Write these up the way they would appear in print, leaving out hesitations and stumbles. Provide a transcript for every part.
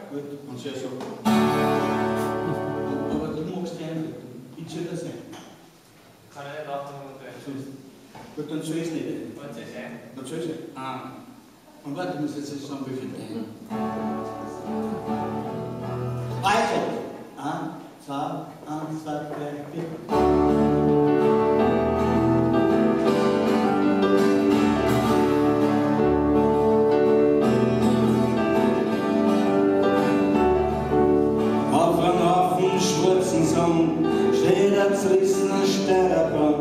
gut, und sehr so. Aber du magst rein, ich soll das sein. Kann ich nicht auch noch tun. Gut, dann soll ich es nicht. Wollen Sie sein? Dann soll ich es. Ah. Und warte, ich muss jetzt sagen, wie viel rein. Also, 1, 2, 1, 2, 3, 4. Steht ein zerrissener Steirerbahn,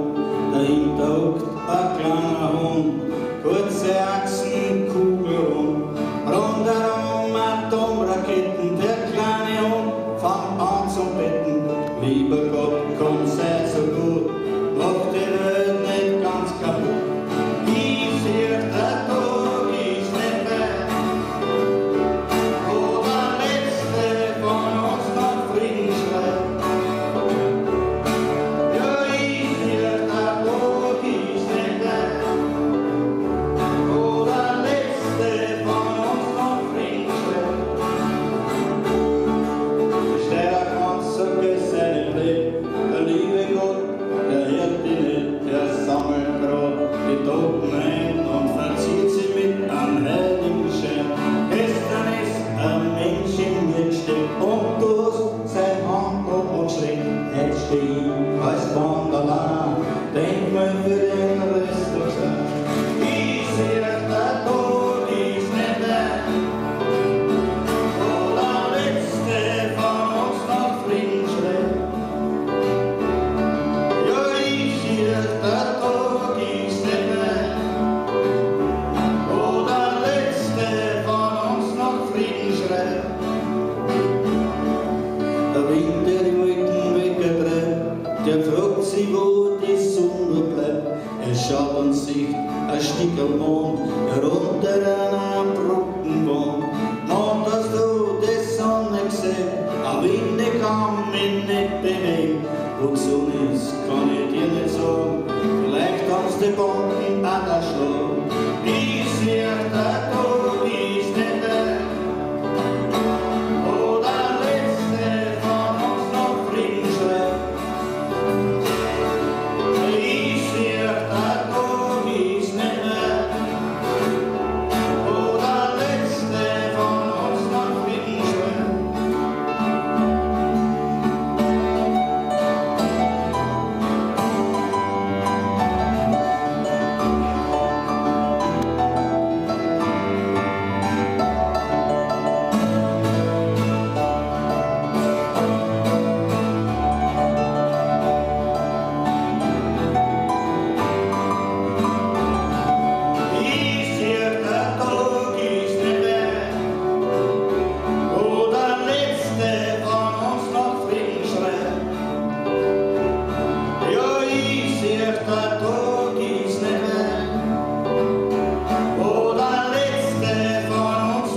dahinter hockt ein kleiner Hund, kurze Achsen, kugelrund, rundherum Atomraketen, der kleine Hund fängt an zum Betten. Lieber Gott, komm, sei so gut, mach die Welt nicht ganz kaputt. Ich sehe, der Tag ist nicht weit, wo der Letzte von uns nach Frieden schreit. Und verzieht sie mit einem heiligen Schein. Gestern ist ein Mensch in mir gesteckt und du hast sein Hand und schreckt. Jetzt steh ich als Wanderler, denk mal für den Rest der Zeit. Ich seh, der Tod ist nicht weit, wo der Letzte von uns nach Frieden schreit. Ja, ich seh, der Tod ist nicht weit, wo der Letzte von uns nach Frieden schreit. Der Wind, der die Wolken wegtreibt, der fragt sich, wo die Sonne bleibt. Er schaut und sieht ein Stück am Mond, herunter einer Brückenwand. Mond, hast du die Sonne gesehen? Aber ich kann mich nicht bewegen. Wo die Sonne ist, kann ich dir nicht sagen. Vielleicht haben sie die Bomben an der Schlag. Ich sehe, der Tod ist nicht weit, wo der Letzte von uns nach Frieden schreit. Ich sehe, der Tod ist nicht weit, wo der Letzte von uns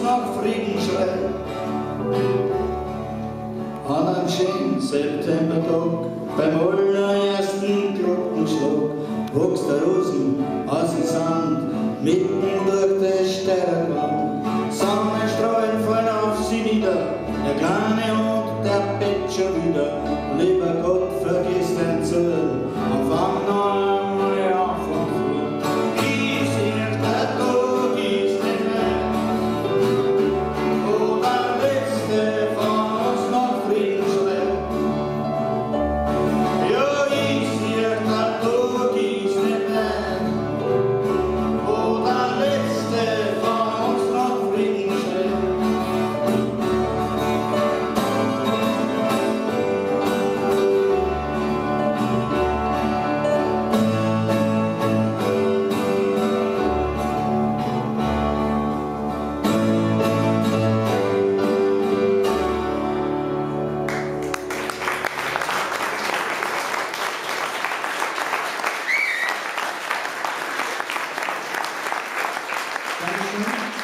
nach Frieden schreit. An einem schönen Septembertag, beim allerersten Glockenschlag, wächst der Rosen aus dem Sand, mitten durch die Sternenwand. Sonnenstrahlen fallen auf sie nieder, der kleine Hund, der bett schon wieder. Lieber Gott, vergiss den Zorn und fang noch einmal an von vorn. Ich sehe, der Tod ist nicht weit, wo der Letzte von uns nach Frieden schreit. Ja, ich sehe, der Tod ist nicht weit, wo der Letzte von uns nach Frieden schreit. Dankeschön.